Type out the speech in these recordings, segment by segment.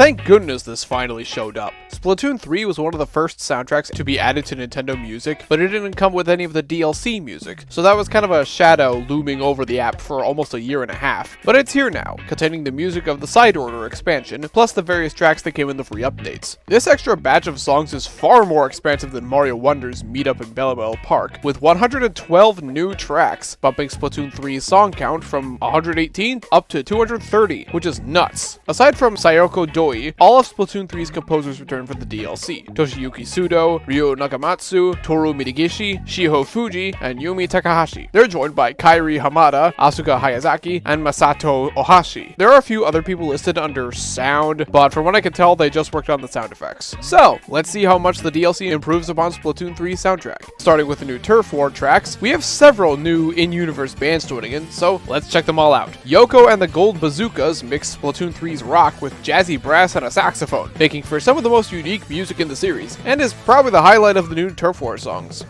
Thank goodness this finally showed up. Splatoon 3 was one of the first soundtracks to be added to Nintendo Music, but it didn't come with any of the DLC music, so that was kind of a shadow looming over the app for almost a year and a half. But it's here now, containing the music of the Side Order expansion, plus the various tracks that came in the free updates. This extra batch of songs is far more expansive than Mario Wonder's Meetup in Belleville Park, with 112 new tracks, bumping Splatoon 3's song count from 118 up to 230, which is nuts. Aside from Sayoko Doi, all of Splatoon 3's composers return for the DLC. Toshiyuki Sudo, Ryo Nakamatsu, Toru Minegishi, Shiho Fuji, and Yumi Takahashi. They're joined by Kairi Hamada, Asuka Hayazaki, and Masato Ohashi. There are a few other people listed under sound, but from what I can tell, they just worked on the sound effects. So, let's see how much the DLC improves upon Splatoon 3's soundtrack. Starting with the new Turf War tracks, we have several new in-universe bands joining in, so let's check them all out. Yoko and the Gold Bazookas mix Splatoon 3's rock with jazzy brass and a saxophone, making for some of the most unique music in the series, and is probably the highlight of the new Turf War songs.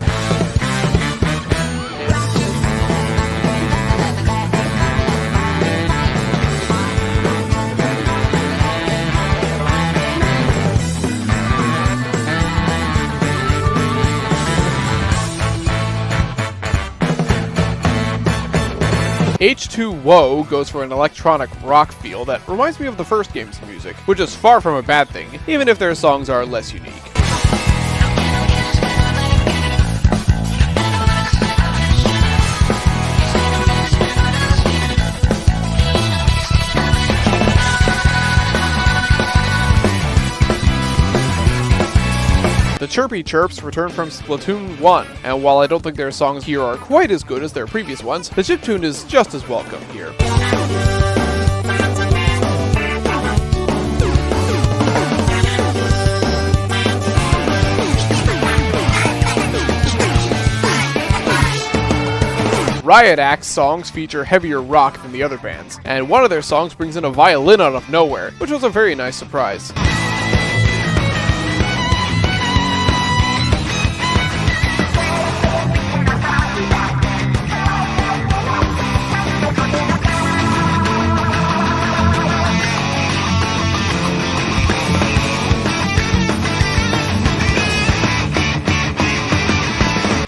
H2O goes for an electronic rock feel that reminds me of the first game's music, which is far from a bad thing, even if their songs are less unique. The Chirpy Chirps return from Splatoon 1, and while I don't think their songs here are quite as good as their previous ones, the chiptune is just as welcome here. Riot Act's songs feature heavier rock than the other bands, and one of their songs brings in a violin out of nowhere, which was a very nice surprise.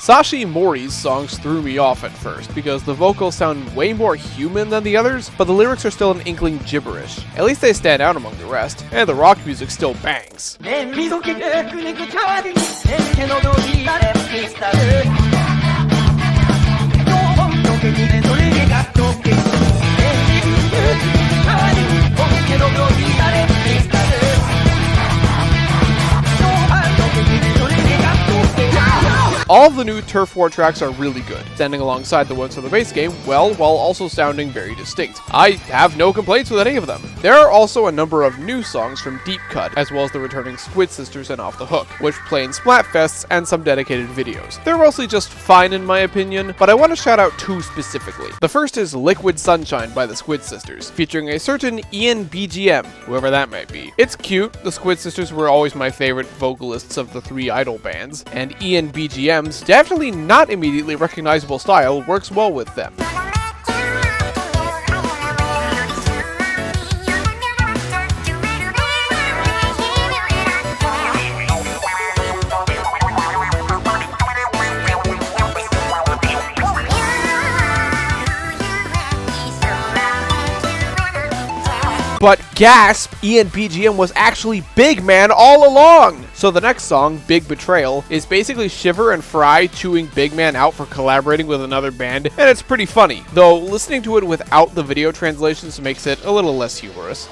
Sashi Mori's songs threw me off at first, because the vocals sound way more human than the others, but the lyrics are still an inkling gibberish. At least they stand out among the rest, and the rock music still bangs. All of the new Turf War tracks are really good, standing alongside the ones from the base game well, while also sounding very distinct. I have no complaints with any of them. There are also a number of new songs from Deep Cut, as well as the returning Squid Sisters and Off the Hook, which play in Splatfests and some dedicated videos. They're mostly just fine in my opinion, but I want to shout out two specifically. The first is Liquid Sunshine by the Squid Sisters, featuring a certain Ian BGM, whoever that might be. It's cute, the Squid Sisters were always my favorite vocalists of the three idol bands, and Ian BGM's definitely not immediately recognizable style works well with them. But gasp, Ian BGM was actually Big Man all along! So the next song, Big Betrayal, is basically Shiver and Fry chewing Big Man out for collaborating with another band, and it's pretty funny, though listening to it without the video translations makes it a little less humorous.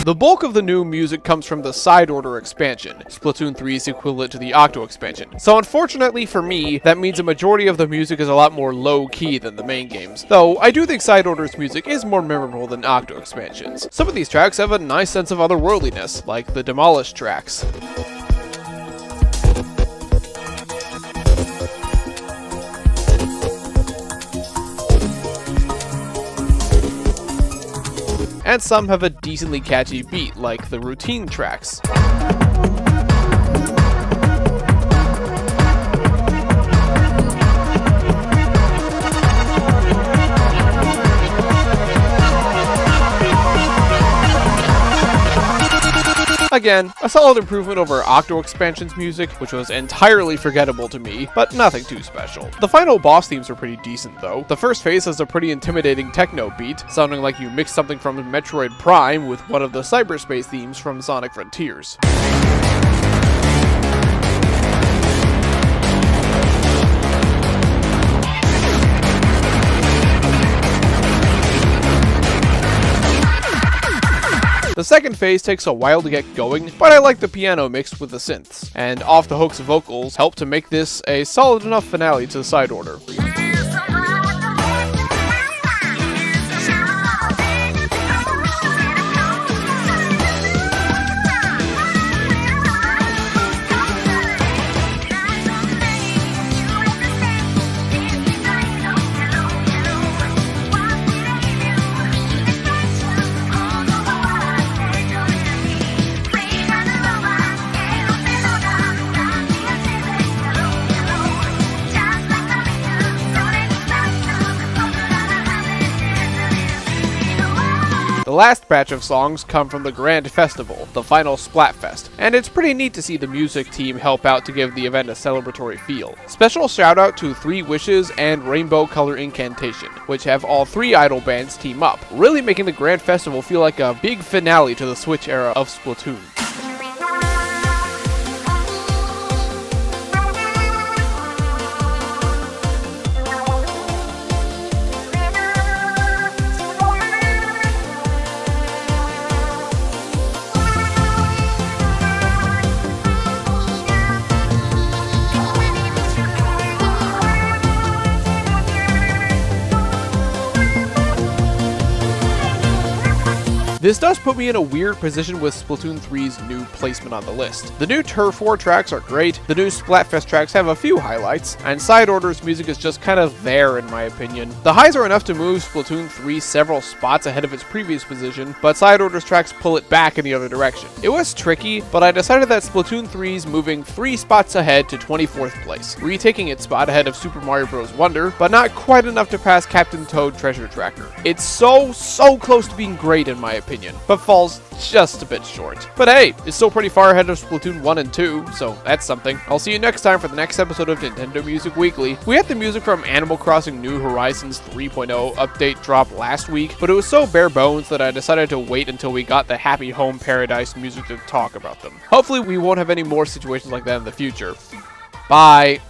The bulk of the new music comes from the Side Order expansion, Splatoon 3's equivalent to the Octo expansion. So unfortunately for me, that means a majority of the music is a lot more low-key than the main games, though I do think Side Order's music is more memorable than Octo expansions. Some of these tracks have a nice sense of otherworldliness, like the Demolished tracks. And some have a decently catchy beat, like the Routine tracks. Again, a solid improvement over Octo Expansion's music, which was entirely forgettable to me, but nothing too special. The final boss themes are pretty decent though. The first phase has a pretty intimidating techno beat, sounding like you mixed something from Metroid Prime with one of the cyberspace themes from Sonic Frontiers. The second phase takes a while to get going, but I like the piano mixed with the synths, and Off the Hook's vocals help to make this a solid enough finale to the Side Order. The last batch of songs come from the Grand Festival, the final Splatfest, and it's pretty neat to see the music team help out to give the event a celebratory feel. Special shout out to 3 Wishes and Rainbow Color Incantation, which have all 3 idol bands team up, really making the Grand Festival feel like a big finale to the Switch era of Splatoon. This does put me in a weird position with Splatoon 3's new placement on the list. The new Turf War tracks are great, the new Splatfest tracks have a few highlights, and Side Order's music is just kind of there in my opinion. The highs are enough to move Splatoon 3 several spots ahead of its previous position, but Side Order's tracks pull it back in the other direction. It was tricky, but I decided that Splatoon 3's moving 3 spots ahead to 24th place, retaking its spot ahead of Super Mario Bros. Wonder, but not quite enough to pass Captain Toad Treasure Tracker. It's so close to being great in my opinion, but falls just a bit short. But hey, it's still pretty far ahead of Splatoon 1 and 2, so that's something. I'll see you next time for the next episode of Nintendo Music Weekly. We had the music from Animal Crossing New Horizons 3.0 update drop last week, but it was so bare bones that I decided to wait until we got the Happy Home Paradise music to talk about them. Hopefully we won't have any more situations like that in the future. Bye!